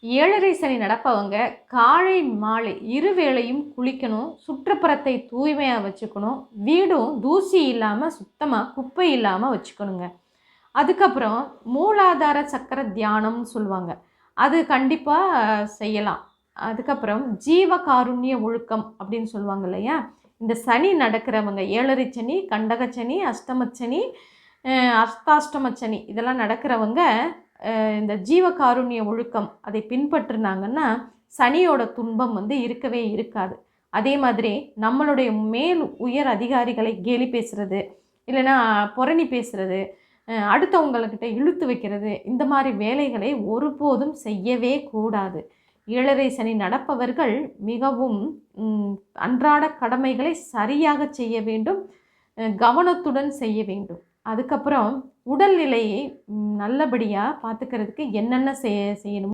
ஏழரை சனி நடப்பவங்க காலை மாலை இருவேளையும் குளிக்கணும், சுற்றுப்புறத்தை தூய்மையாக வச்சுக்கணும், வீடும் தூசி இல்லாமல் சுத்தமாக குப்பை இல்லாமல் வச்சுக்கணுங்க. அதுக்கப்புறம் மூலாதார சக்கர தியானம்னு சொல்லுவாங்க, அது கண்டிப்பாக செய்யலாம். அதுக்கப்புறம் ஜீவ காருண்ய ஒழுக்கம் அப்படின்னு சொல்லுவாங்க இல்லையா, இந்த சனி நடக்கிறவங்க ஏழரை சனி, கண்டக சனி, அஷ்டம சனி, அர்த்தாஷ்டம சனி இதெல்லாம் நடக்கிறவங்க இந்த ஜீவகாருண்ய ஒழுக்கம் அதை பின்பற்றினாங்கன்னா சனியோட துன்பம் இருக்கவே இருக்காது. அதே மாதிரி நம்மளுடைய மேல் உயர் அதிகாரிகளை கேலி பேசுகிறது, இல்லைன்னா புரணி பேசுகிறது, அடுத்தவங்கக்கிட்ட இழுத்து வைக்கிறது, இந்த மாதிரி வேலைகளை ஒருபோதும் செய்யவே கூடாது. ஏழரை சனி நடப்பவர்கள் மிகவும் அன்றாட கடமைகளை சரியாக செய்ய வேண்டும், கவனத்துடன் செய்ய வேண்டும். அதுக்கப்புறம் உடல்நிலையை நல்லபடியாக பார்த்துக்கிறதுக்கு என்னென்ன செய்யணும்